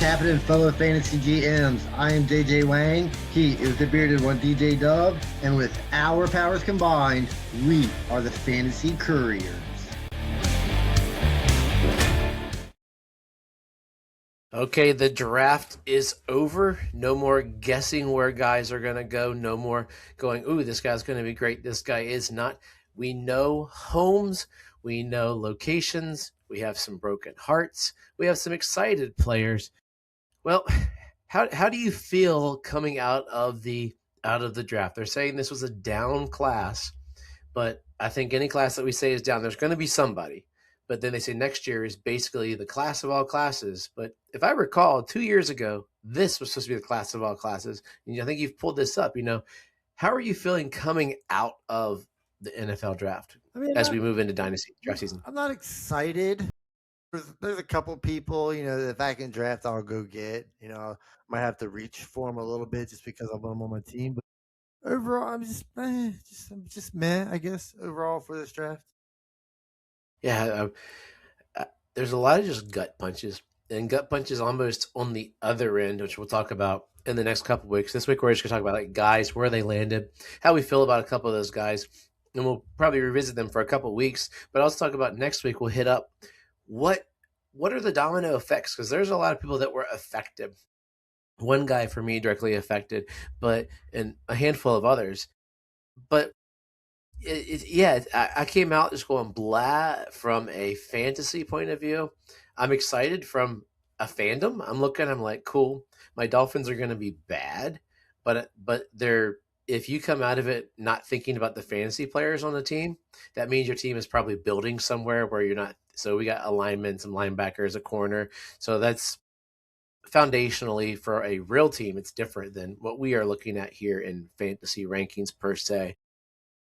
happening, fellow fantasy GMs? I am JJ Wang. He is the bearded one, DJ Dub. And with our powers combined, we are the Fantasy Couriers. Okay, the draft is over. No more guessing where guys are going to go. No more going, ooh, this guy's going to be great. This guy is not. We know homes. We know locations. We have some broken hearts. We have some excited players. Well, how do you feel coming out of the draft? They're saying this was a down class, but I think any class that we say is down, there's going to be somebody. But then they say next year is basically the class of all classes. But if I recall, 2 years ago, this was supposed to be the class of all classes. And I think you've pulled this up. How are you feeling coming out of the NFL draft as we move into Dynasty draft season? I'm not excited. There's a couple people, if I can draft, I'll go get. Might have to reach for them a little bit just because I want them on my team. But overall, I'm just meh, I guess, overall for this draft. Yeah, there's a lot of just gut punches, and gut punches almost on the other end, which we'll talk about in the next couple of weeks. This week, we're just going to talk about guys, where they landed, how we feel about a couple of those guys, and we'll probably revisit them for a couple of weeks. But I'll talk about next week. We'll hit up what are the domino effects, because there's a lot of people that were affected. One guy for me directly affected, and a handful of others. But I came out just going blah from a fantasy point of view. I'm excited from a fandom. I'm like, cool. My Dolphins are going to be bad, but if you come out of it not thinking about the fantasy players on the team, that means your team is probably building somewhere where you're not. So we got alignment, some linebackers, a corner. So that's foundationally for a real team. It's different than what we are looking at here in fantasy rankings per se.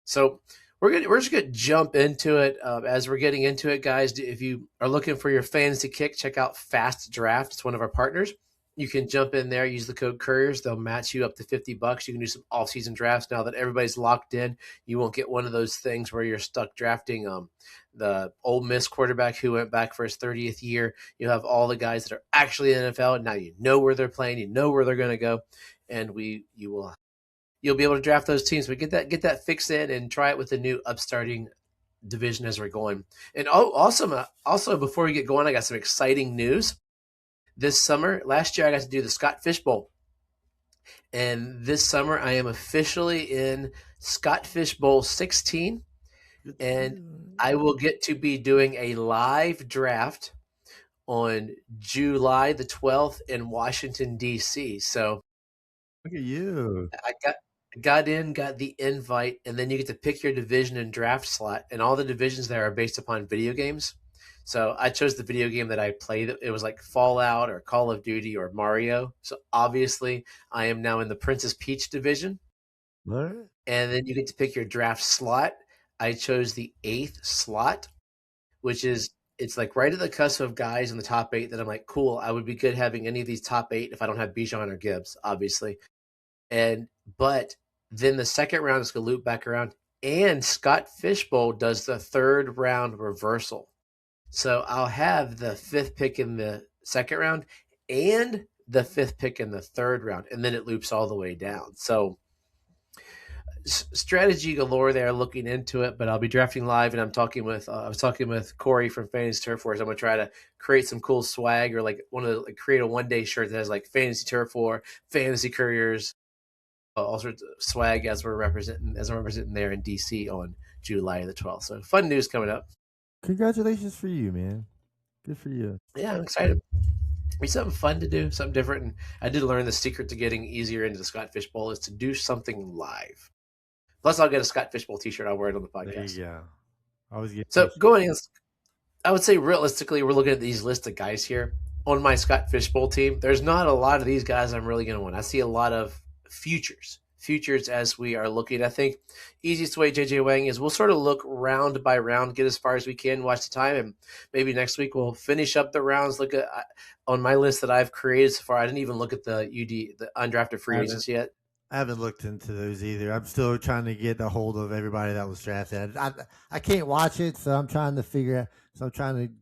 So we're just gonna jump into it. As we're getting into it, guys, if you are looking for your fantasy kick, check out Fast Draft. It's one of our partners. You can jump in there, use the code Couriers. They'll match you up to $50. You can do some off-season drafts now that everybody's locked in. You won't get one of those things where you're stuck drafting the Ole Miss quarterback who went back for his 30th year. You have all the guys that are actually in the NFL, and now you know where they're playing, you know where they're going to go, and you'll be able to draft those teams. But get that fix in and try it with the new upstarting division as we're going. And also before we get going, I got some exciting news. This summer, last year I got to do the Scott Fish Bowl. And this summer I am officially in Scott Fish Bowl 16. And I will get to be doing a live draft on July the 12th in Washington, D.C. So look at you. I got the invite, and then you get to pick your division and draft slot. And all the divisions there are based upon video games. So I chose the video game that I played. It was like Fallout or Call of Duty or Mario. So obviously I am now in the Princess Peach division. What? And then you get to pick your draft slot. I chose the 8th slot, which is, it's like right at the cusp of guys in the top 8 that I'm like, cool, I would be good having any of these top 8 if I don't have Bijan or Gibbs, obviously. But then the second round is going to loop back around, and Scott Fish Bowl does the 3rd round reversal. So I'll have the 5th pick in the second round and the 5th pick in the 3rd round, and then it loops all the way down. So strategy galore there, looking into it. But I'll be drafting live, and I was talking with Corey from Fantasy Turf Wars. I'm gonna try to create some cool swag, or create a one-day shirt that has like Fantasy Turf War, Fantasy Couriers, all sorts of swag as I'm representing there in DC on July the 12th. So fun news coming up. Congratulations for you, man. Good for you. Yeah, I'm excited. It's something fun to do, something different. And I did learn the secret to getting easier into the Scott Fish Bowl is to do something live. Plus, I'll get a Scott Fish Bowl t-shirt. I'll wear it on the podcast. There you go. So going in, I would say realistically, we're looking at these list of guys here. On my Scott Fish Bowl team, there's not a lot of these guys I'm really going to win. I see a lot of futures as we are looking. I think easiest way, JJ Wang, is we'll sort of look round by round, get as far as we can, watch the time, and maybe next week we'll finish up the rounds. Look at on my list that I've created so far. I didn't even look at the undrafted free agents yet. I haven't looked into those either. I'm still trying to get a hold of everybody that was drafted. I can't watch it, so I'm trying to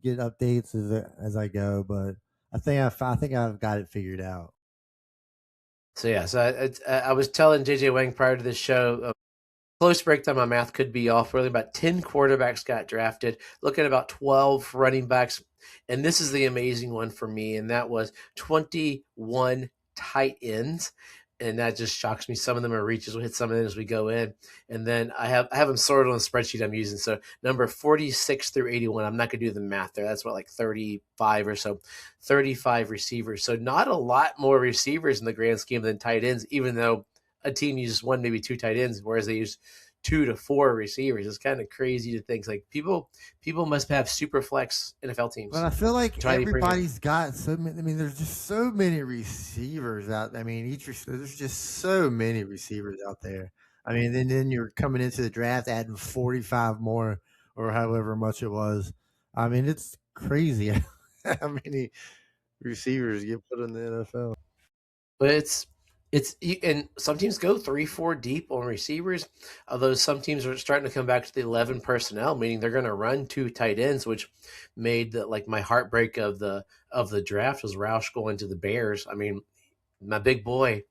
get updates as I go. But I think I've got it figured out. So yeah, so I was telling JJ Wang prior to this show, close breakdown, my math could be off. Really, about 10 quarterbacks got drafted. Look at about 12 running backs, and this is the amazing one for me, and that was 21 tight ends. And that just shocks me. Some of them are reaches. We'll hit some of them as we go in, and then I have them sorted on the spreadsheet I'm using. So number 46 through 81. I'm not gonna do the math there. That's what, like 35 or so, 35 receivers. So not a lot more receivers in the grand scheme than tight ends, even though a team uses one, maybe two tight ends, whereas they use 2 to 4 receivers. It's kind of crazy to think. Like people must have super flex NFL teams. But I feel like Tiny everybody's got so many. I mean, there's just so many receivers out. I mean, there's just so many receivers out there. I mean, then you're coming into the draft adding 45 more or however much it was. I mean, it's crazy how many receivers get put in the NFL. But and some teams go 3-4 deep on receivers, although some teams are starting to come back to the 11 personnel, meaning they're going to run 2 tight ends, which made like my heartbreak of the draft was Roush going to the Bears. I mean, my big boy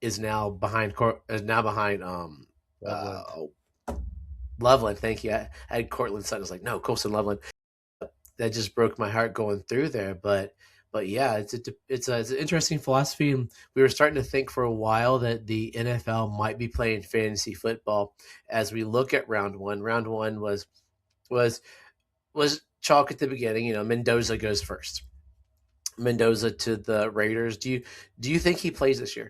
is now behind Loveland. Loveland. Thank you. I had Cortland Sutton. I was like, no, Colson Loveland. That just broke my heart going through there, but yeah, it's an interesting philosophy, and we were starting to think for a while that the NFL might be playing fantasy football as we look at round one. Round one was chalk at the beginning. You know, Mendoza goes first. Mendoza to the Raiders. Do you think he plays this year?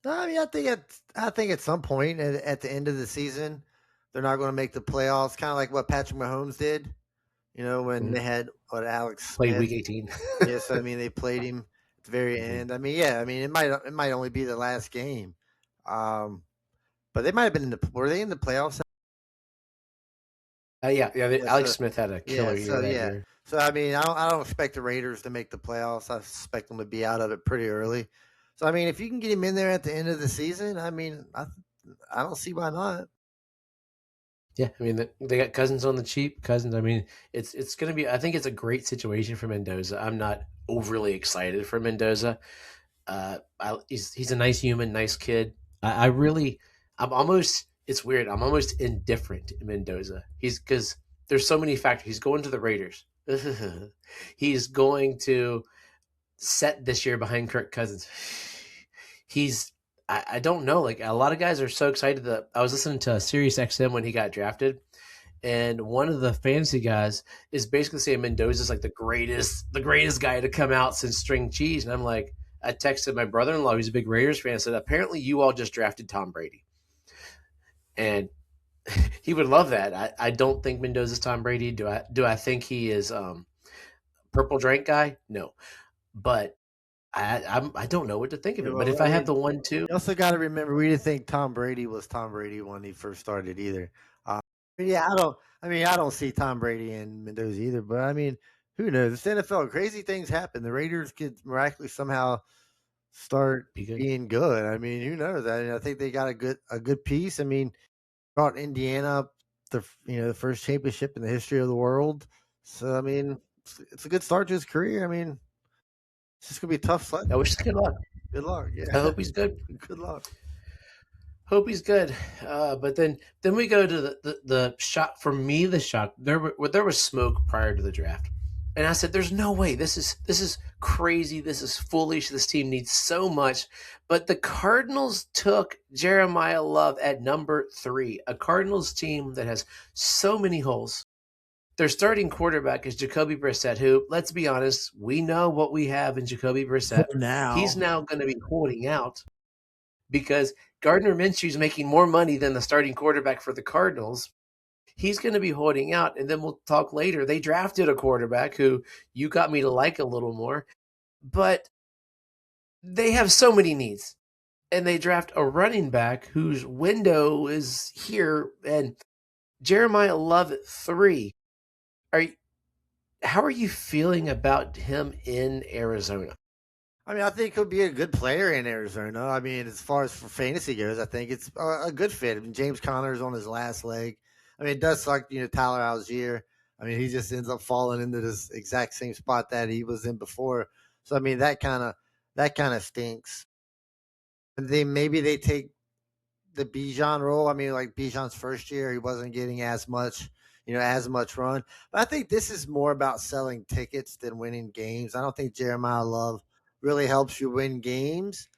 I mean, I think at some point at the end of the season, they're not going to make the playoffs. Kind of like what Patrick Mahomes did. You know, when they had Alex Played Smith. week 18. Yes, I mean they played him at the very end. I mean, yeah, I mean it might only be the last game, but they might have been were they in the playoffs? Yeah. Alex So, Smith had a killer year that year. So I mean, I don't expect the Raiders to make the playoffs. I expect them to be out of it pretty early. So I mean, if you can get him in there at the end of the season, I mean, I don't see why not. Yeah, I mean they got Cousins on the cheap. Cousins, I mean it's going to be. I think it's a great situation for Mendoza. I'm not overly excited for Mendoza. He's a nice human, nice kid. I'm almost. It's weird. I'm almost indifferent in Mendoza. He's because there's so many factors. He's going to the Raiders. He's going to set this year behind Kirk Cousins. I don't know. Like a lot of guys are so excited that I was listening to Sirius XM when he got drafted, and one of the fantasy guys is basically saying Mendoza's like the greatest guy to come out since string cheese. And I'm like, I texted my brother-in-law, who's a big Raiders fan, said apparently you all just drafted Tom Brady, and he would love that. I don't think Mendoza's Tom Brady. Do I think he is purple drink guy? No, but I don't know what to think of him. But if I have the 1-2, you also got to remember we didn't think Tom Brady was Tom Brady when he first started either. Yeah, I don't see Tom Brady and Mendoza either. But I mean, who knows? It's NFL. Crazy things happen. The Raiders could miraculously somehow start being good. I mean, who knows? I think they got a good piece. I mean, brought Indiana the first championship in the history of the world. So I mean, it's a good start to his career. I mean, it's just gonna be a tough sledding. I wish him good luck. Good luck. Yeah. I hope he's good. Good luck. Hope he's good. But then we go to the shock. For me, the shock there was smoke prior to the draft, and I said, "There's no way. This is crazy. This is foolish. This team needs so much." But the Cardinals took Jeremiah Love at number 3, a Cardinals team that has so many holes. Their starting quarterback is Jacoby Brissett, who, let's be honest, we know what we have in Jacoby Brissett. He's now going to be holding out because Gardner Minshew's making more money than the starting quarterback for the Cardinals. He's going to be holding out, and then we'll talk later. They drafted a quarterback who you got me to like a little more, but they have so many needs, and they draft a running back whose window is here, and Jeremiah Love at 3. How are you feeling about him in Arizona? I mean, I think he'll be a good player in Arizona. I mean, as far as for fantasy goes, I think it's a good fit. I mean, James Conner's on his last leg. I mean, it does suck, Tyler Algier. I mean, he just ends up falling into this exact same spot that he was in before. So I mean that kind of stinks. And maybe they take the Bijan role. I mean, like Bijan's first year, he wasn't getting as much run. But I think this is more about selling tickets than winning games. I don't think Jeremiah Love really helps you win games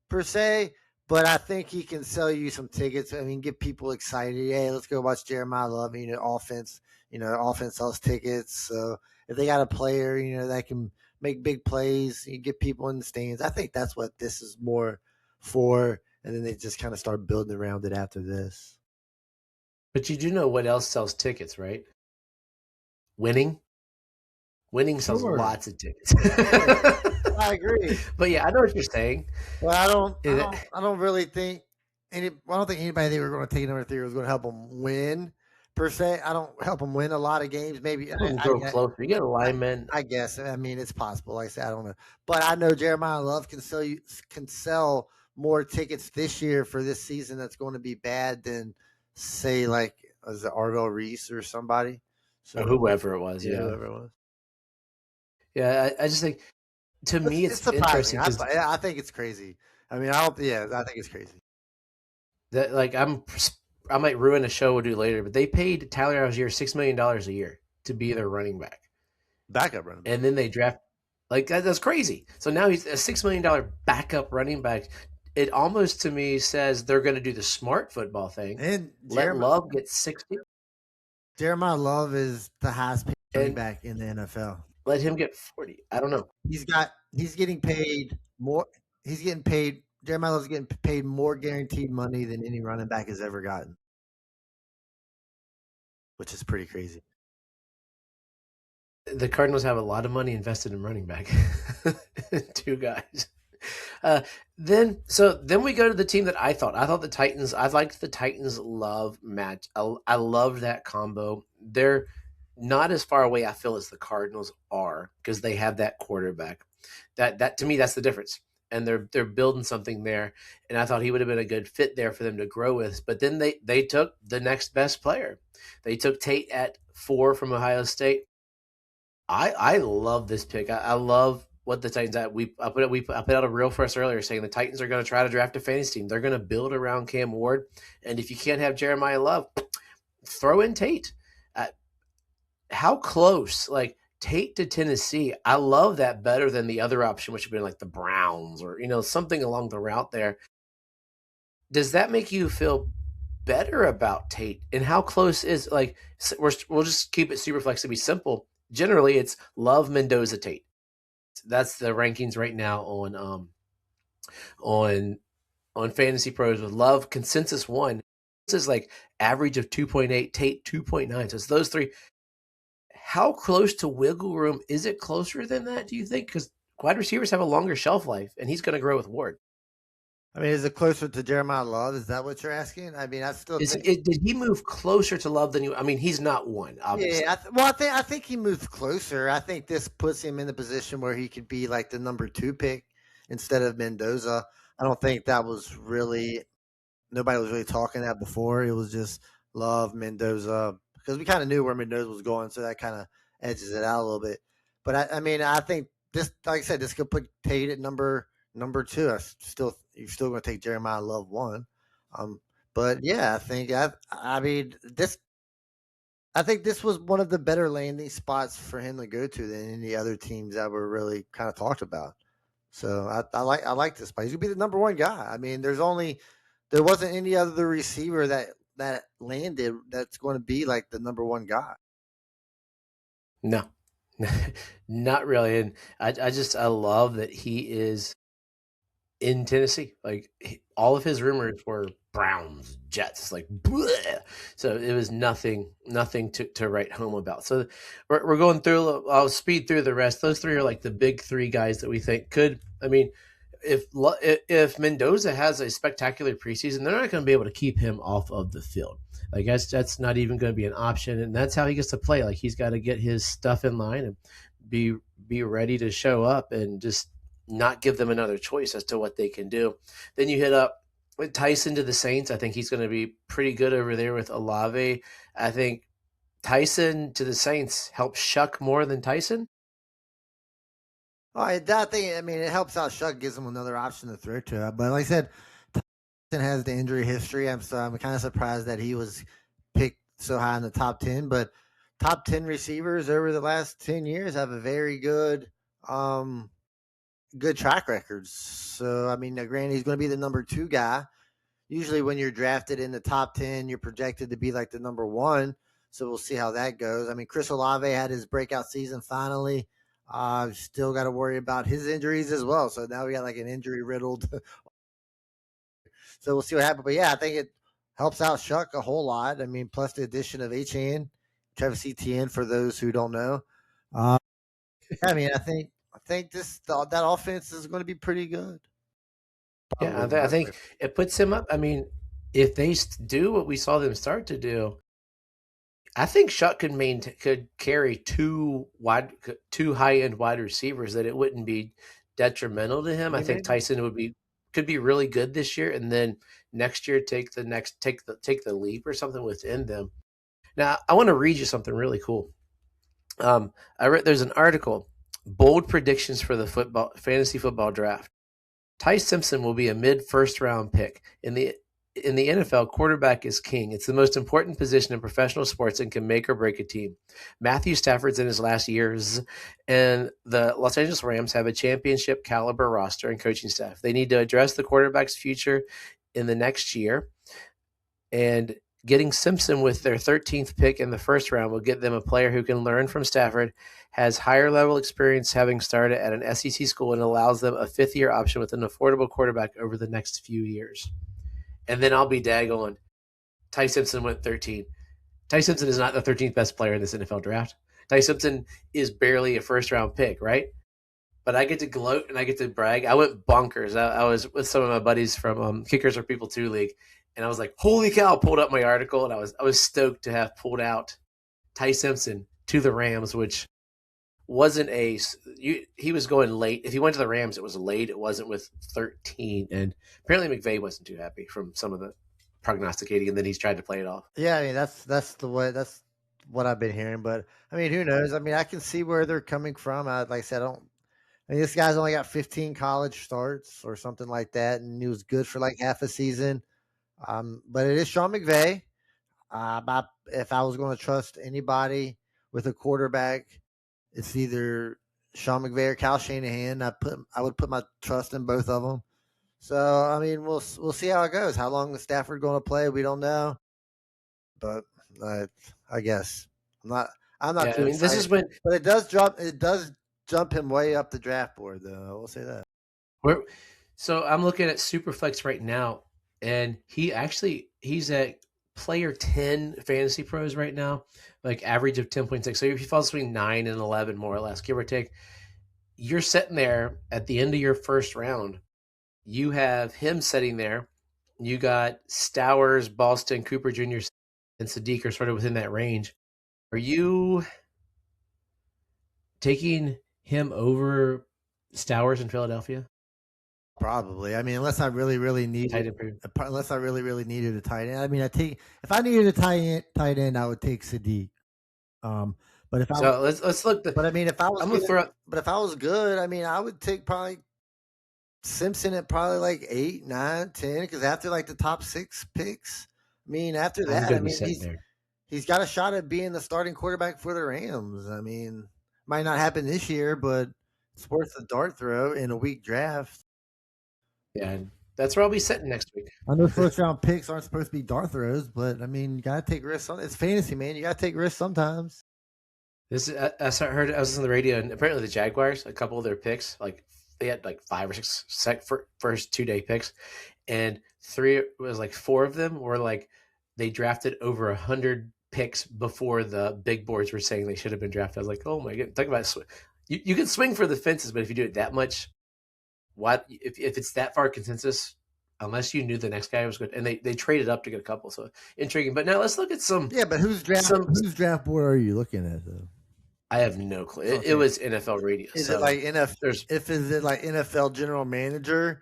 per se, but I think he can sell you some tickets. I mean, get people excited. Hey, let's go watch Jeremiah Love. Offense sells tickets. So if they got a player, that can make big plays, you get people in the stands. I think that's what this is more for. And then they just kind of start building around it after this. But you do know what else sells tickets, right? Winning. Winning sells Sure. lots of tickets. I agree. But yeah, I know what you're saying. Well, I don't, I Is it- don't, I don't really think I don't think anybody they were going to take number three was going to help them win per se. I don't help them win a lot of games. Maybe Them grow closer. You get a I, lineman. I guess. I mean, it's possible. Like I said, I don't know, but I know Jeremiah Love can sell more tickets this year for this season. That's going to be bad than say like was it Arvell Reese or somebody. Or So whoever it was, yeah, yeah. whoever it was. Yeah, I just think, to me, It's it's surprising. interesting I, because I think it's crazy. I mean, I don't. Yeah, I think it's crazy. that, like, I might ruin a show we'll do later, but they paid Tyler Algier $6 million a year to be their running back, Backup running back. and then they draft, like, that's crazy. So now he's a $6 million backup running back. It almost to me says they're going to do the smart football thing. And Let Love get 60 Jeremiah Love is the highest paid running and back in the NFL. let him get 40. I don't know. He's getting paid more. He's getting paid. Jeremiah Love's getting paid more guaranteed money than any running back has ever gotten, which is pretty crazy. The Cardinals have a lot of money invested in running back. Two guys. Then we go to the team that I thought the Titans. I liked the Titans love match. I loved that combo. They're not as far away I feel as the Cardinals are because they have that quarterback. That to me that's the difference. And they're building something there. And I thought he would have been a good fit there for them to grow with. But then they took the next best player. They took Tate at 4 from Ohio State. I love this pick. I love what the Titans. I put out a reel for us earlier saying the Titans are going to try to draft a fantasy team. They're going to build around Cam Ward, and if you can't have Jeremiah Love, throw in Tate. How close, like Tate to Tennessee? I love that better than the other option, which would be like the Browns or something along the route there. Does that make you feel better about Tate? And how close is we'll just keep it super flex to be simple. Generally, it's Love, Mendoza, Tate. That's the rankings right now on Fantasy Pros with Love consensus 1. This is like average of 2.8, Tate 2.9. So it's those three. How close to wiggle room is it? Closer than that, do you think? Because wide receivers have a longer shelf life, and he's going to grow with Ward. I mean, is it closer to Jeremiah Love? Is that what you're asking? I mean, I still think. Did he move closer to Love than you? I mean, he's not one, obviously. Yeah, I think he moved closer. I think this puts him in the position where he could be like the number 2 pick instead of Mendoza. I don't think that was really nobody was really talking that before. It was just Love, Mendoza, because we kind of knew where Mendoza was going, so that kind of edges it out a little bit. But I mean, I think this, like I said, this could put Tate at number 2. You're still going to take Jeremiah Love 1. But yeah, I mean this. I think this was one of the better landing spots for him to go to than any other teams that were really kind of talked about. So I like this spot. He's gonna be the number 1 guy. I mean, there wasn't any other receiver that landed that's going to be like the number 1 guy. No, not really. And I love that he is in Tennessee. Like all of his rumors were Browns, Jets, like bleh. So it was nothing to write home about. So we're going through. I'll speed through the rest. Those three are like the big 3 guys that we think could. I mean, if Mendoza has a spectacular preseason, they're not going to be able to keep him off of the field. Like that's not even going to be an option, and that's how he gets to play. Like he's got to get his stuff in line and be ready to show up and just not give them another choice as to what they can do. Then you hit up with Tyson to the Saints. I think he's going to be pretty good over there with Olave. I think Tyson to the Saints helps Shuck more than Tyson. I think. I mean, it helps out. Shuck gives him another option to throw to. But like I said, Tyson has the injury history. I'm kind of surprised that he was picked so high in the top 10. But top 10 receivers over the last 10 years have a very um, good track records. So I mean, granted, he's going to be the number 2 guy. Usually, when you're drafted in the top 10, you're projected to be like the number 1. So we'll see how that goes. I mean, Chris Olave had his breakout season finally. Still got to worry about his injuries as well. So now we got like an injury riddled. So we'll see what happens. But yeah, I think it helps out Shuck a whole lot. I mean, plus the addition of HN, Travis Etienne for those who don't know. I mean, I think that offense is going to be pretty good. Yeah, Probably. I think it puts him up. I mean, if they do what we saw them start to do, I think Shuck could carry two high end wide receivers that it wouldn't be detrimental to him. I think Tyson could be really good this year, and then next year take the leap or something within them. Now, I want to read you something really cool. I read there's an article, bold predictions for the fantasy football draft. Ty Simpson will be a mid first round pick in the NFL. Quarterback is king. It's the most important position in professional sports and can make or break a team. Matthew Stafford's in his last years, and the Los Angeles Rams have a championship caliber roster and coaching staff. They need to address the quarterback's future in the next year, and getting Simpson with their 13th pick in the first round will get them a player who can learn from Stafford, has higher level experience having started at an SEC school, and allows them a fifth-year option with an affordable quarterback over the next few years. And then I'll be daggone. Ty Simpson went 13. Ty Simpson is not the 13th best player in this NFL draft. Ty Simpson is barely a first-round pick, right? But I get to gloat and I get to brag. I went bonkers. I was with some of my buddies from Kickers or People 2 League, and I was like, holy cow, pulled up my article, and I was stoked to have pulled out Ty Simpson to the Rams, which wasn't he was going late. If he went to the Rams, it was late. It wasn't with 13. And apparently McVay wasn't too happy from some of the prognosticating, and then he's tried to play it off. Yeah, I mean, that's what I've been hearing. But I mean, who knows? I mean, I can see where they're coming from. Like I said, I mean, this guy's only got 15 college starts or something like that, and he was good for like half a season. But it is Sean McVay. If I was going to trust anybody with a quarterback, it's either Sean McVay or Kyle Shanahan. I would put my trust in both of them. So I mean, we'll see how it goes. How long is Stafford going to play? We don't know. But I guess I'm not. Yeah, too I mean, this is when, but it does jump him way up the draft board, though. I will say that. So I'm looking at Superflex right now, and he's at player 10 fantasy pros right now, like average of 10.6. So if he falls between 9 and 11, more or less, give or take, you're sitting there at the end of your first round. You have him sitting there. You got Stowers, Boston, Cooper Jr., and Sadiq are sort of within that range. Are you taking him over Stowers in Philadelphia? Probably. I mean, unless I really needed a tight end. I mean, if I needed a tight end, I would take Sadiq. But if let's look. But I mean, if I was good, I mean, I would take probably Simpson at probably like 8, 9, 10. Because after like the top 6 picks, I mean, after that, I mean, he's got a shot at being the starting quarterback for the Rams. I mean, might not happen this year, but it's worth a dart throw in a weak draft. Yeah, that's where I'll be sitting next week. I know first round picks aren't supposed to be dart throws, but I mean, you gotta take risks. It's fantasy, man. You gotta take risks sometimes. I was on the radio, and apparently the Jaguars, a couple of their picks, like they had like 5 or 6 first 2-day picks, and 4 of them were like they drafted over 100 picks before the big boards were saying they should have been drafted. I was like, oh my god, talk about you can swing for the fences, but if you do it that much. What if it's that far consensus? Unless you knew the next guy was good, and they traded up to get a couple, so intriguing. But now let's look at some. Yeah, but whose draft board are you looking at though? I have no clue. It was NFL radio. Is it like NFL general manager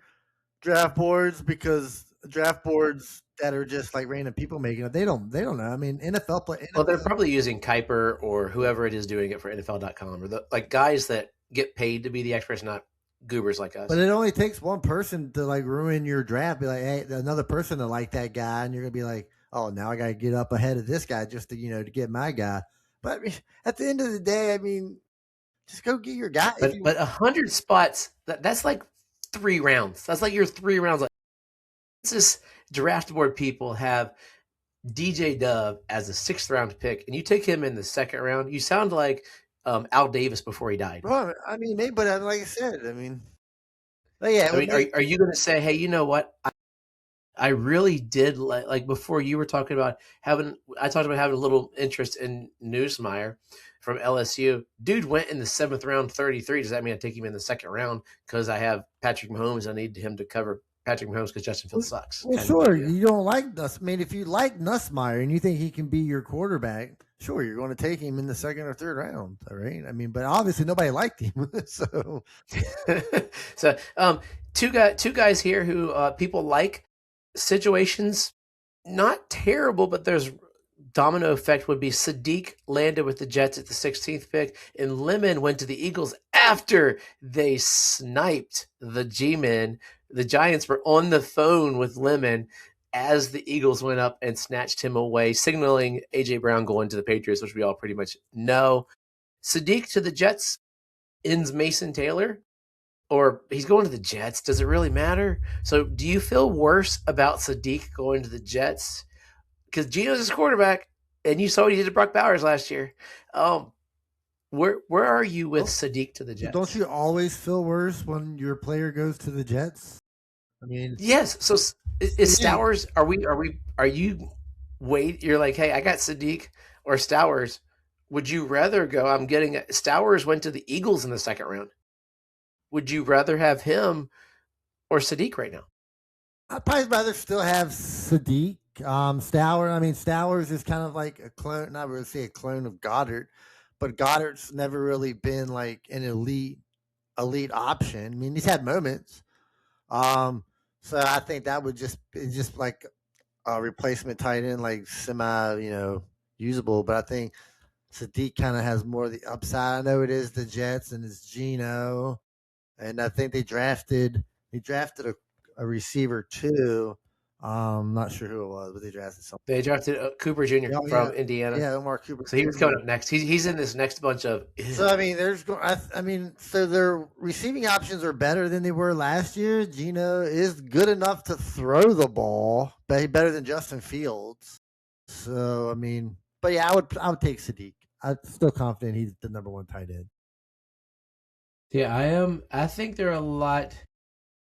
draft boards? Because draft boards that are just like random people making it, they don't know. I mean, NFL play. Well, they're probably using Kuiper or whoever it is doing it for NFL.com, or the like guys that get paid to be the experts, not goobers like us. But it only takes one person to like ruin your draft. Be like, hey, another person to like that guy, and you're gonna be like, oh, now I gotta get up ahead of this guy just to to get my guy. But I mean, at the end of the day, I mean, just go get your guy. But 100 spots, that's like 3 rounds. That's like your 3 rounds. Like, this draft board people have DJ Dove as a 6th round pick, and you take him in the 2nd round. You sound like Al Davis before he died. Well, I mean, maybe, but like I said, I mean, but yeah. I mean, are you going to say, hey, you know what? I really did like before you were talking about I talked about having a little interest in Newsmeyer from LSU. Dude went in the 7th round, 33. Does that mean I take him in the 2nd round because I have Patrick Mahomes? I need him to cover Patrick Mahomes because Justin Fields sucks. Well, sure, you don't like Nuss. I mean, if you like Nussmeyer and you think he can be your quarterback, sure, you're going to take him in the 2nd or 3rd round, all right? I mean, but obviously nobody liked him, so. So, two guys here who people like. Situations not terrible, but there's domino effect would be Sadiq landed with the Jets at the 16th pick, and Lemon went to the Eagles after they sniped the G-Men. The Giants were on the phone with Lemon as the Eagles went up and snatched him away, signaling A.J. Brown going to the Patriots, which we all pretty much know. Sadiq to the Jets ends Mason Taylor. Or he's going to the Jets. Does it really matter? So do you feel worse about Sadiq going to the Jets? Because Geno's his quarterback, and you saw what he did to Brock Bowers last year. Where are you with Sadiq to the Jets? Don't you always feel worse when your player goes to the Jets? I mean, yes. So is Stowers? Are you wait? You're like, hey, I got Sadiq or Stowers. Would you rather go? I'm getting Stowers went to the Eagles in the 2nd round. Would you rather have him or Sadiq right now? I'd probably rather still have Sadiq. Stowers is kind of like a clone, not really say a clone of Goddard, but Goddard's never really been like an elite option. I mean, he's had moments. So I think that would just like a replacement tight end, like semi, usable. But I think Sadiq kind of has more of the upside. I know it is the Jets and it's Geno. And I think they drafted a receiver too. Not sure who it was, but they drafted something. They drafted Cooper Jr. from Indiana. Yeah, Omar Cooper. So he was coming up next. He's in this next bunch of. So I mean, so their receiving options are better than they were last year. Geno is good enough to throw the ball, better than Justin Fields. So I mean, but yeah, I would take Sadiq. I'm still confident he's the number 1 tight end. Yeah, I am. I think they're a lot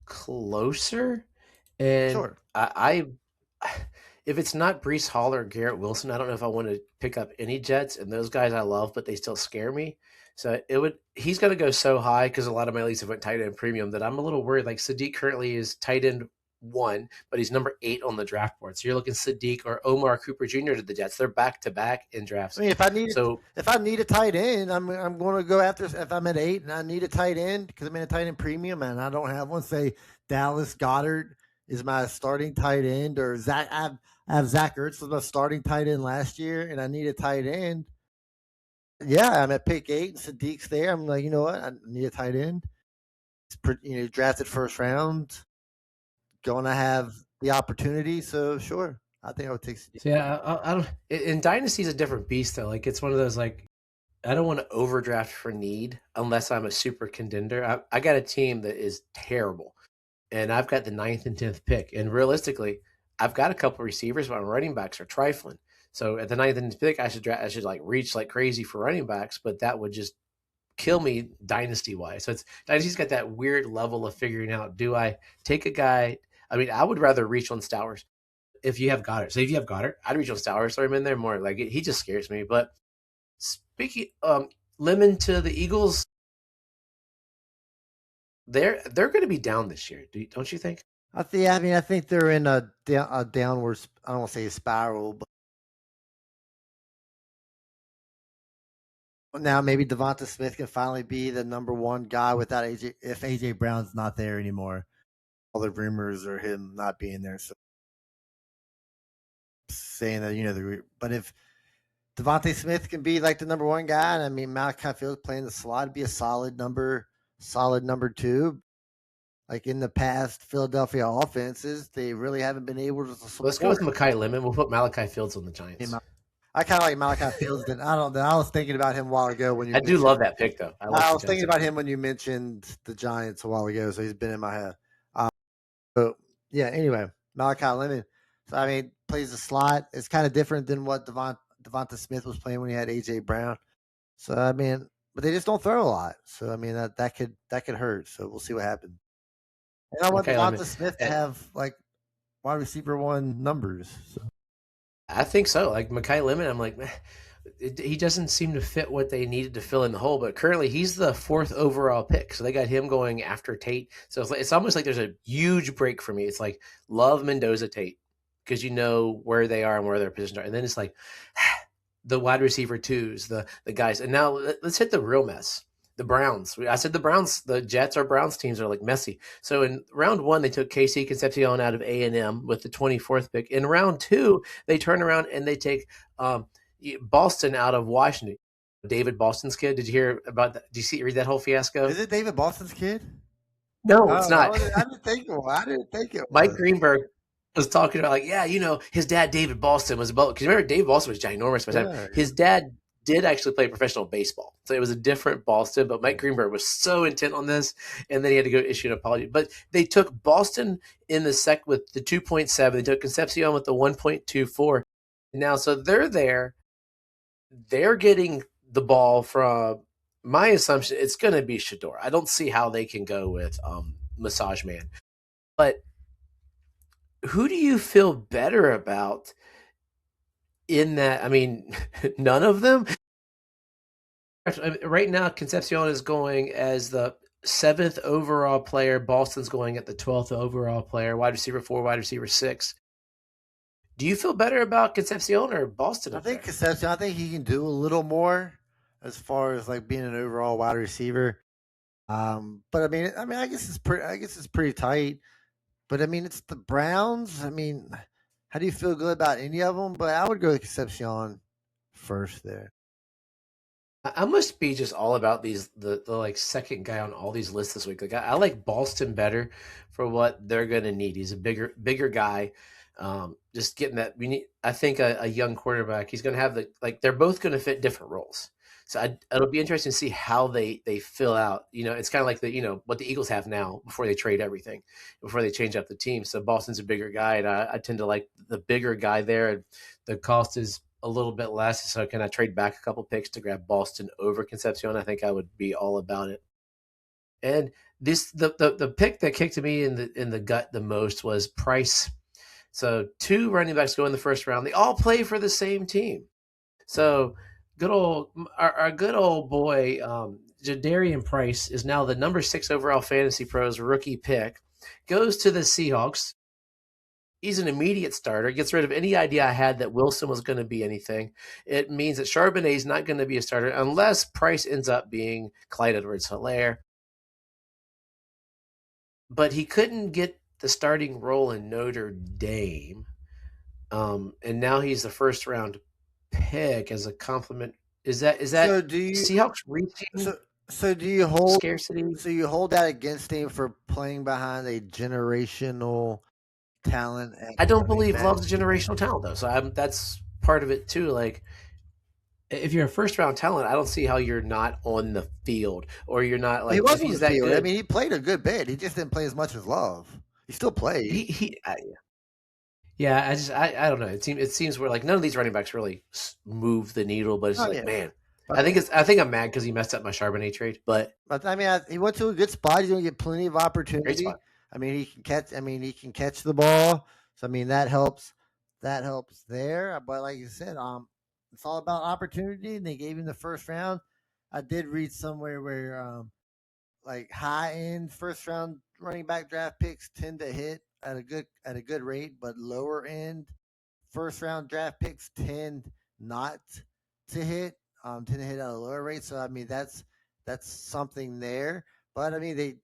closer, and sure. I if it's not Breece Hall or Garrett Wilson, I don't know if I want to pick up any Jets. And those guys I love, but they still scare me. So he's going to go so high because a lot of my leagues have went tight end premium that I'm a little worried. Like Sadiq currently is tight end 1, but he's number 8 on the draft board. So you're looking Sadiq or Omar Cooper Jr. to the Jets. They're back to back in drafts. I mean, if I need a tight end, I'm going to go after. If I'm at 8 and I need a tight end because I'm in a tight end premium and I don't have one, say Dallas Goedert is my starting tight end, or Zach. I have Zach Ertz was my starting tight end last year, and I need a tight end. Yeah, I'm at pick 8 and Sadiq's there. I'm like, you know what? I need a tight end. It's drafted 1st round. Going to have the opportunity, so sure, I think I would take Sadiq. So yeah, I don't. In Dynasty is a different beast though. Like it's one of those like I don't want to overdraft for need unless I'm a super contender. I got a team that is terrible, and I've got the 9th and 10th pick, and realistically, I've got a couple receivers, but my running backs are trifling. So at the 9th and 10th pick, I should like reach like crazy for running backs, but that would just kill me dynasty wise. So Dynasty's got that weird level of figuring out, do I take a guy? I mean, I would rather reach on Stowers if you have Goddard. So if you have Goddard, I'd reach on Stowers, throw him in there more. Like he just scares me. But speaking Lemon to the Eagles, they're going to be down this year, don't you think? I think they're in a downward. I don't want to say a spiral, but now maybe Devonta Smith can finally be the number 1 guy without AJ. If AJ Brown's not there anymore, all the rumors are him not being there. So saying that but if Devontae Smith can be like the number one guy, and I mean Malachi Fields playing the slot be a solid number two. Like in the past, Philadelphia offenses, they really haven't been able to Let's go with support. Makai Lemon. We'll put Malachi Fields on the Giants. I kind of like Malachi Fields. I don't know. I was thinking about him a while ago when you I do mentioned. love that pick, though. I like I the was thinking Giants. about him when you mentioned the Giants a while ago, so he's been in my head. So yeah. Anyway, Malachi Lemon. So I mean, plays the slot. It's kind of different than what Devonta Smith was playing when he had AJ Brown. So I mean, but they just don't throw a lot. So I mean that could hurt. So we'll see what happens. And I want Makai Lemon. Devonta Smith to have like wide receiver one numbers. So. I think so. Like Makai Lemon, I'm like, he doesn't seem to fit what they needed to fill in the hole. But currently, he's the 4th overall pick, so they got him going after Tate. So it's almost like there's a huge break for me. It's like love Mendoza Tate because you know where they are and where their positions are, and then it's like the wide receiver twos, the guys. And now let's hit the real mess. The Browns. I said the Browns, the Jets or Browns teams are like messy. So in round 1, they took KC Concepcion out of A&M with the 24th pick. In round 2, they turn around and they take Boston out of Washington. David Boston's kid. Did you hear about that? Did you read that whole fiasco? Is it David Boston's kid? No, it's not. I didn't think it was. Mike Greenberg was talking about like, yeah, his dad David Boston was about because remember David Boston was ginormous by the time. His dad did actually play professional baseball, so it was a different Boston. But Mike Greenberg was so intent on this, and then he had to go issue an apology. But they took Boston in the sec with the 2.7. They took Concepcion with the 1.24. Now, so they're there. They're getting the ball from. My assumption, it's going to be Shador. I don't see how they can go with Massage Man, but who do you feel better about in that? I mean, none of them. Right now, Concepcion is going as the 7th overall player. Boston's going at the 12th overall player. Wide receiver 4, wide receiver 6. Do you feel better about Concepcion or Boston? I think Concepcion. I think he can do a little more as far as like being an overall wide receiver. But I mean, I guess it's pretty tight. But I mean, it's the Browns. I mean, how do you feel good about any of them? But I would go with Concepcion first there. I must be just all about the like second guy on all these lists this week. Like I like Boston better for what they're going to need. He's a bigger guy. Just getting that we need. I think a young quarterback. He's going to have they're both going to fit different roles. So it'll be interesting to see how they fill out. It's kind of like what the Eagles have now before they trade everything, before they change up the team. So Boston's a bigger guy, and I tend to like the bigger guy there. And the cost is a little bit less. So can I trade back a couple picks to grab Boston over Concepcion? I think I would be all about it. And the pick that kicked me in the gut the most was Price. So 2 running backs go in the first round. They all play for the same team. So our good old boy Jadarian Price is now the number 6 overall Fantasy Pros rookie pick. Goes to the Seahawks. He's an immediate starter. Gets rid of any idea I had that Wilson was going to be anything. It means that Charbonnet is not going to be a starter unless Price ends up being Clyde Edwards-Helaire. But he couldn't get the starting role in Notre Dame. And now he's the first round pick as a compliment. Is that So do you Seahawks reaching so do you hold scarcity? so you hold that against him for playing behind a generational talent? I don't believe Love's a generational talent though, so that's part of it too. Like, if you're a first round talent, I don't see how you're not on the field or you're not like. He was if on he's the that field. good, I mean, he played a good bit. He just didn't play as much as Love. He still played. Yeah, I don't know. It seems where like none of these running backs really move the needle, but it's man. I think I'm mad because he messed up my Charbonnet trade, but I mean, he went to a good spot. He's going to get plenty of great opportunity. spot. I mean, he can catch the ball. So I mean, that helps. That helps there. But like you said, it's all about opportunity. And they gave him the first round. I did read somewhere where like high end first round running back draft picks tend to hit at a good rate, but lower end first round draft picks tend not to hit. Tend to hit at a lower rate. So I mean that's something there. But I mean they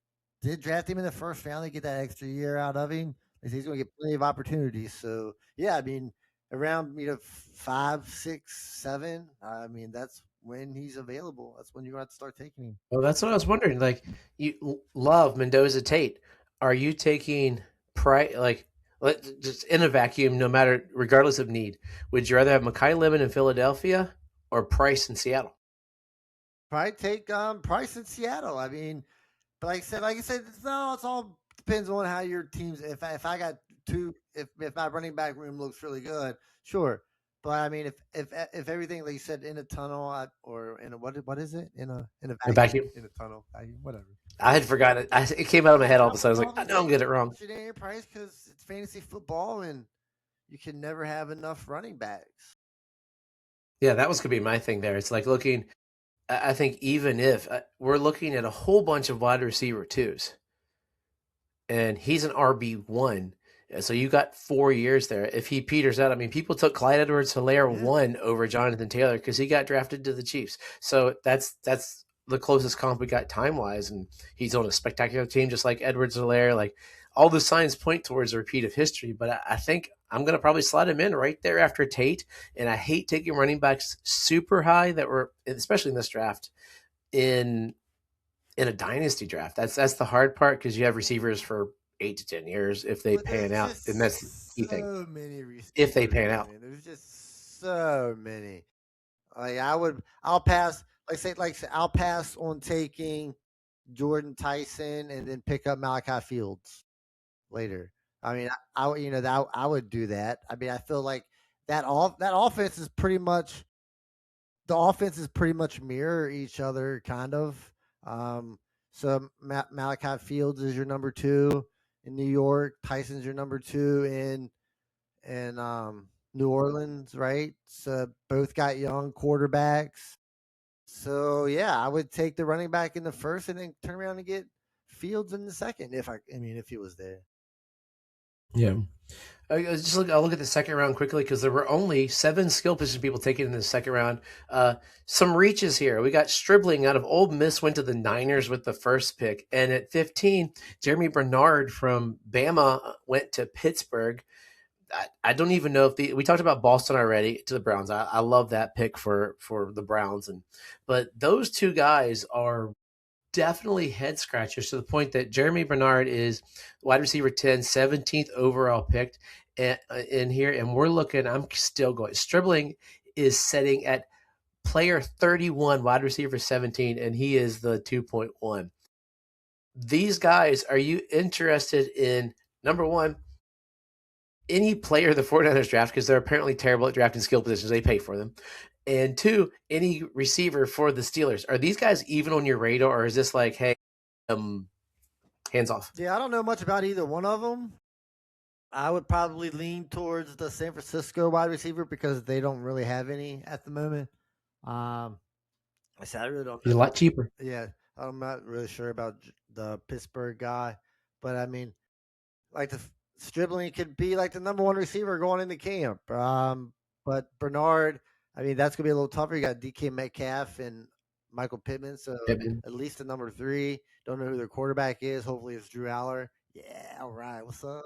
did draft him in the first round. They get that extra year out of him. He's going to get plenty of opportunities. So yeah, I mean around 5, 6, 7. I mean, that's when he's available. That's when you're going to start taking him. Well, that's what I was wondering. Like, you love Mendoza Tate. Are you taking price? Like, just in a vacuum, no matter, regardless of need, would you rather have Makai Lemon in Philadelphia or Price in Seattle? Probably take Price in Seattle. I mean, but like I said, it's all depends on how your team's. If I got two, if my running back room looks really good, sure. But I mean, if everything like you said in a tunnel or in a what is it in a In a vacuum vacuum? in a tunnel vacuum, whatever. I had forgotten it. It came out of my head all of a sudden. I was like, I Probably know I'm take getting it wrong. Shanae Price because it's fantasy football and you can never have enough running backs. Yeah, that was going to be my thing there. It's like looking, I think even if we're looking at a whole bunch of wide receiver twos, and he's an RB1. So you got 4 years there. If he peters out, I mean, people took Clyde Edwards-Helaire 1 over Jonathan Taylor because he got drafted to the Chiefs. So that's the closest comp we got time-wise, and he's on a spectacular team just like Edwards-Helaire. Like, all the signs point towards a repeat of history, but I think I'm going to probably slot him in right there after Tate, and I hate taking running backs super high that were, especially in this draft, in a dynasty draft. That's the hard part because you have receivers for 8 to 10 years if they pan out, and that's the key thing. So many receivers. If they pan out, there's just so many. Like I'll pass. I'll pass on taking Jordan Tyson and then pick up Malachi Fields later. I mean, I would do that. I mean, I feel like that offense is pretty much the offenses pretty much mirror each other, kind of. So Malachi Fields is your number 2 in New York. Tyson's your number 2 in New Orleans, right? So both got young quarterbacks. So yeah, I would take the running back in the first and then turn around and get Fields in the second if he was there. yeah. I'll look at the second round quickly because there were only 7 skill position people taken in the second round. Some reaches here. We got Stribling out of Ole Miss, went to the Niners with the first pick. And at 15, Jeremy Bernard from Bama went to Pittsburgh. I don't even know if we talked about Boston already to the Browns. I love that pick for the Browns. But those two guys are definitely head scratchers to the point that Jeremy Bernard is wide receiver 10, 17th overall picked in here. And we're looking, I'm still going. Stribling is setting at player 31, wide receiver 17, and he is the 2.1. These guys, are you interested in, number one, any player the 49ers draft, because they're apparently terrible at drafting skill positions, they pay for them. And 2, any receiver for the Steelers. Are these guys even on your radar, or is this like, hey, hands off? Yeah, I don't know much about either one of them. I would probably lean towards the San Francisco wide receiver because they don't really have any at the moment. I really don't. He's a lot cheaper. Yeah, I'm not really sure about the Pittsburgh guy, but I mean, like the Stribling could be like the number 1 receiver going into camp. But Bernard, I mean, that's gonna be a little tougher. You got DK Metcalf and Michael Pittman, so at least the number 3. Don't know who their quarterback is. Hopefully, it's Drew Aller. Yeah, all right. What's up?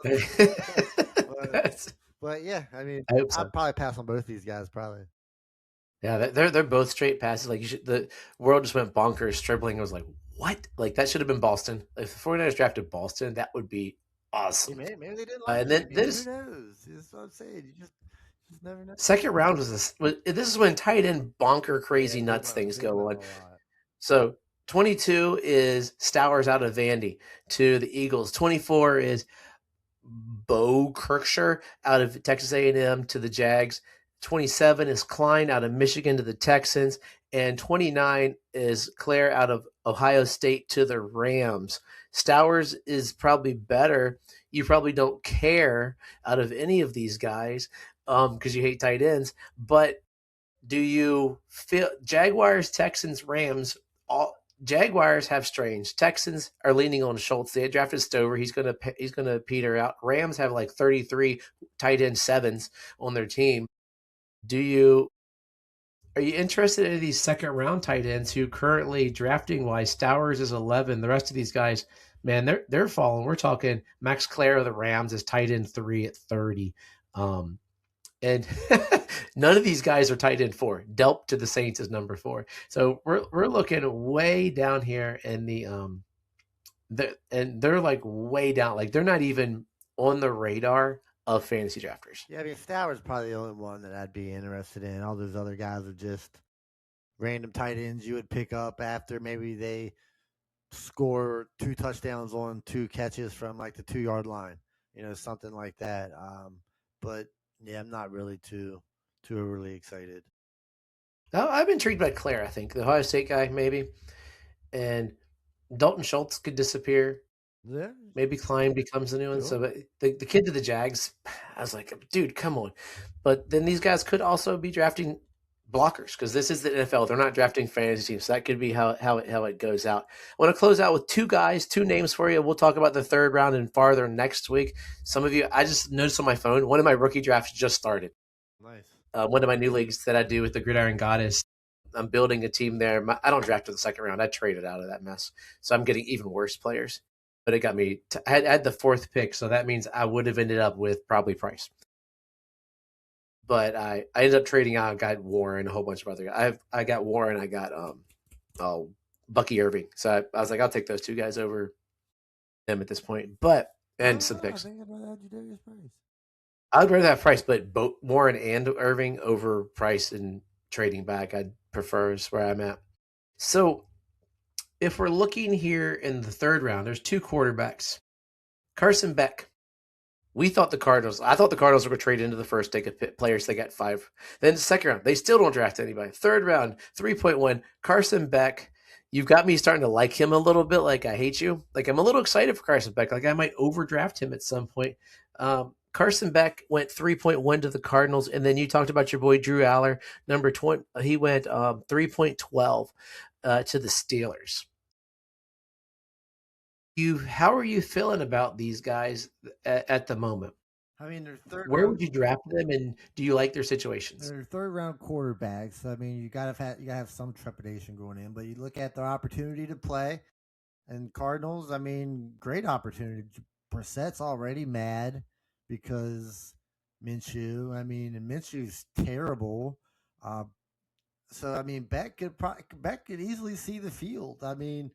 but yeah, I mean, I'd probably pass on both these guys. Probably. Yeah, they're both straight passes. Like the world just went bonkers. Stribling was like, what? Like that should have been Boston. If the 49ers drafted Boston, that would be awesome. Yeah, maybe they didn't like and then this, who knows? That's what I'm saying. You just never know. Second round was this. This is when tight end bonker crazy nuts things go on. So 22 is Stowers out of Vandy to the Eagles. 24 is Bo Kirkshire out of Texas A&M to the Jags. 27 is Klein out of Michigan to the Texans. And 29 is Claire out of Ohio State to the Rams. Stowers is probably better. You probably don't care out of any of these guys because you hate tight ends. But do you feel Jaguars, Texans, Rams, Jaguars have Strange. Texans are leaning on Schultz. They drafted Stover. He's gonna peter out. Rams have like 33 tight end 7s on their team. Are you interested in these second round tight ends who currently drafting wise, Stowers is 11. The rest of these guys, man, they're falling. We're talking Max Clare of the Rams is tight end 3 at 30. And And none of these guys are tight end 4. Delp to the Saints is number 4. So we're looking way down here in and they're like way down. Like they're not even on the radar of fantasy drafters. Yeah, I mean, Stowers probably the only one that I'd be interested in. All those other guys are just random tight ends you would pick up after maybe they score 2 touchdowns on 2 catches from like the 2-yard line, something like that. But yeah, I'm not really too overly excited. Oh, I've been intrigued by Claire, I think. The Ohio State guy, maybe. And Dalton Schultz could disappear. Yeah. Maybe Klein becomes the new one. Sure. So but the kid to the Jags, I was like, dude, come on. But then these guys could also be drafting blockers because this is the NFL. They're not drafting fantasy teams. So that could be how it goes out. I want to close out with 2 names for you. We'll talk about the 3rd round and farther next week. Some of you, I just noticed on my phone, one of my rookie drafts just started. Nice. One of my new leagues that I do with the Gridiron Goddess. I'm building a team there. I don't draft in the 2nd round. I traded out of that mess. So I'm getting even worse players. But it got me I had the 4th pick, so that means I would have ended up with probably Price. But I ended up trading out. Got Warren, a whole bunch of other guys. I got Warren. I got Bucky Irving. So I was like, I'll take those 2 guys over them at this point. But some picks. I think I'd rather have Jadarius Price. I'd rather have Price, but both Warren and Irving over Price and trading back, I'd prefer is where I'm at. So if we're looking here in the 3rd round, there's 2 quarterbacks. Carson Beck. I thought the Cardinals were going to trade into the 1st, take players. They got 5. Then the 2nd round, they still don't draft anybody. 3rd round, 3.1, Carson Beck. You've got me starting to like him a little bit. Like I hate you. Like I'm a little excited for Carson Beck. Like I might overdraft him at some point. Carson Beck went 3.1 to the Cardinals, and then you talked about your boy Drew Aller, number 20. He went 3.12 to the Steelers. How are you feeling about these guys at the moment? I mean, they're 3rd. Where would you draft them, and do you like their situations? They're 3rd round quarterbacks. I mean, you gotta have some trepidation going in, but you look at their opportunity to play, and Cardinals. I mean, great opportunity. Brissett's already mad because Minshew. I mean, and Minshew's terrible. So I mean, Beck could easily see the field. I mean,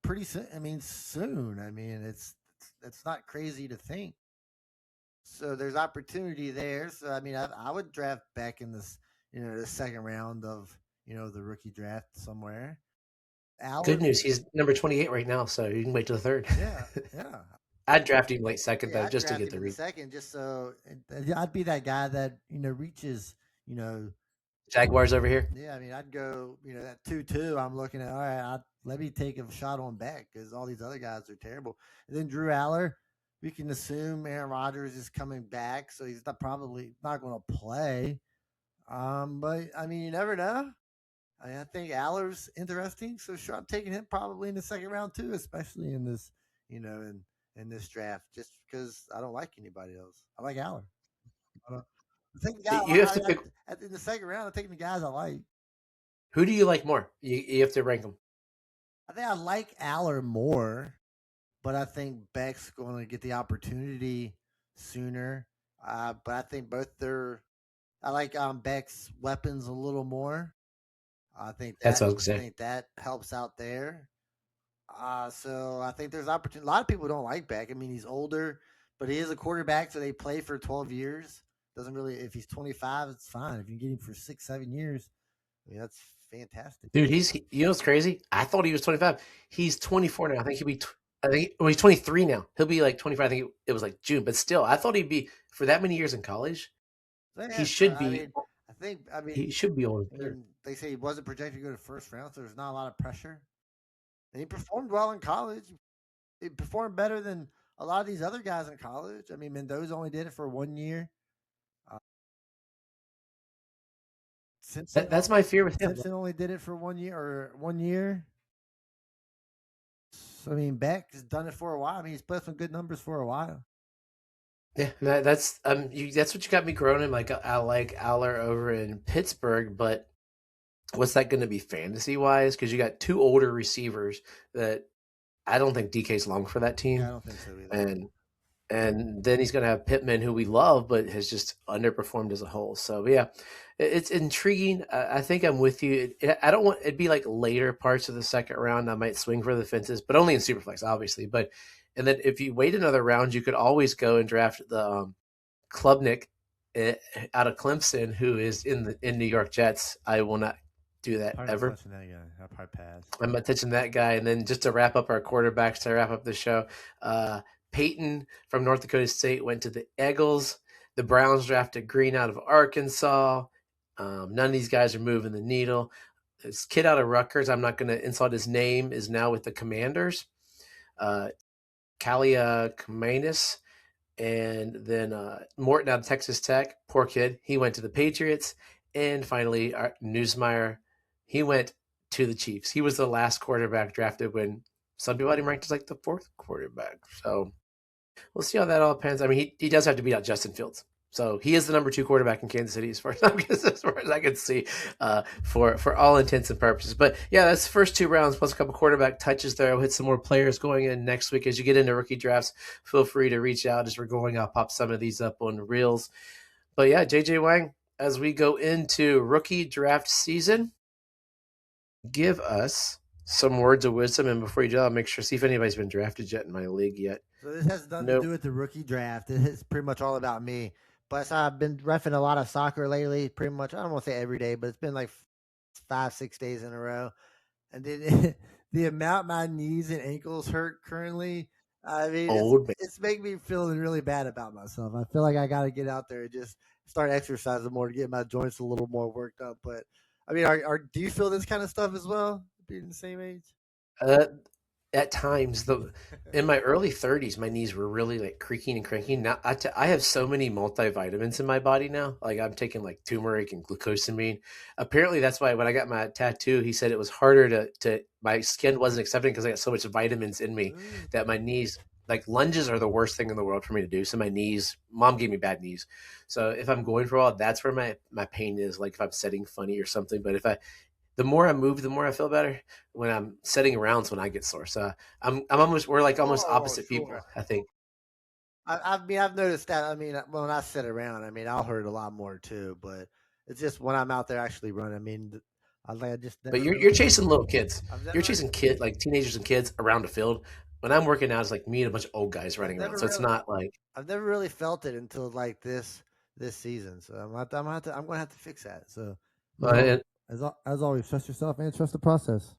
pretty soon. I mean, soon. I mean, it's not crazy to think. So there's opportunity there. So I mean, I would draft Beck in this, the 2nd round of the rookie draft somewhere. Aller, good news, he's number 28 right now, so you can wait till the 3rd. Yeah. I'd draft him late 2nd though, just to get the reach. 2nd, just so I'd be that guy that reaches. Jaguars over here. Yeah, I mean, I'd go. That 2-2. I'm looking at. All right, let me take a shot on Beck because all these other guys are terrible. And then Drew Aller. We can assume Aaron Rodgers is coming back, so he's probably not going to play. But I mean, you never know. I think Aller's interesting, so sure, I'm taking him probably in the 2nd round too, especially in this, in this draft, just because I don't like anybody else. I like Aller. I think the guy you have to pick in the 2nd round. I'm taking the guys I like. Who do you like more? You have to rank them. I think I like Aller more. But I think Beck's going to get the opportunity sooner. But I think I like Beck's weapons a little more. I think that helps out there. So I think there's opportunity. A lot of people don't like Beck. I mean, he's older, but he is a quarterback, so they play for 12 years. Doesn't really, if he's 25, it's fine. If you get him for 6-7 years, I mean, that's fantastic. Dude, you know what's crazy? I thought he was 25. He's 24 now. I think he'll be he's 23 now. He'll be like 25. I think it was like June, but still, I thought he'd be for that many years in college. Yeah, he should be. I mean, he should be on. They say he wasn't projected to go to 1st round, so there's not a lot of pressure. And he performed well in college. He performed better than a lot of these other guys in college. I mean, Mendoza only did it for 1 year. That's my fear with him. Simpson only did it for 1 year. So, I mean, Beck has done it for a while. I mean, he's put some good numbers for a while. Yeah, that's what you got me groaning. Like I like Aller over in Pittsburgh, but what's that going to be fantasy wise? Because you got 2 older receivers that I don't think DK's long for that team. Yeah, I don't think so either. and then he's going to have Pittman, who we love, but has just underperformed as a whole. So yeah, it's intriguing. I think I'm with you. I don't want it'd be like later parts of the second round. I might swing for the fences, but only in Superflex, obviously. But and then if you wait another round, you could always go and draft the Klubnik out of Clemson, who is in New York Jets. I will not do that Probably not ever. touching that guy. I'll probably pass. I'm not touching that guy. And then just to wrap up our quarterbacks, to wrap up the show, Peyton from North Dakota State went to the Eagles. The Browns drafted Green out of Arkansas. None of these guys are moving the needle. This kid out of Rutgers, I'm not going to insult his name, is now with the Commanders. Kalia Kamanis. And then Morton out of Texas Tech, poor kid. He went to the Patriots. And finally, Newsmeyer, he went to the Chiefs. He was the last quarterback drafted when some people had him ranked as like the fourth quarterback. So we'll see how that all pans. I mean, he does have to beat out Justin Fields. So he is the number 2 quarterback in Kansas City as far as I can see, for all intents and purposes. But yeah, that's the first 2 rounds plus a couple quarterback touches there. We'll hit some more players going in next week. As you get into rookie drafts, feel free to reach out as we're going. I'll pop some of these up on reels. But yeah, JJ Wang, as we go into rookie draft season, give us some words of wisdom. And before you do that, I'll make sure, see if anybody's been drafted yet in my league yet. So this has nothing to do with the rookie draft. It's pretty much all about me. Plus, I've been reffing a lot of soccer lately. Pretty much, I don't want to say every day, but it's been like 5-6 days in a row. And then the amount my knees and ankles hurt currently, I mean, it's making me feeling really bad about myself. I feel like I got to get out there and just start exercising more to get my joints a little more worked up. But I mean, do you feel this kind of stuff as well, being the same age? At times, in my early 30s, my knees were really like creaking and cranking. Now I have so many multivitamins in my body now. Like I'm taking like turmeric and glucosamine. Apparently, that's why when I got my tattoo, he said it was harder to my skin wasn't accepting because I got so much vitamins in me that my knees, like lunges are the worst thing in the world for me to do. So my knees, mom gave me bad knees. So if I'm going for a while, that's where my pain is. Like if I'm setting funny or something. But the more I move, the more I feel better. When I'm setting rounds, when I get sore. So we're like almost opposite people, I think. I mean, I've noticed that. I mean, when I sit around, I mean, I'll hurt a lot more too. But it's just when I'm out there actually running. I mean, I just. But you're chasing little kids. You're chasing like teenagers and kids around the field. When I'm working out, it's like me and a bunch of old guys running around. So it's not like I've never really felt it until like this season. So I'm gonna have to fix that. So. But As always, trust yourself and trust the process.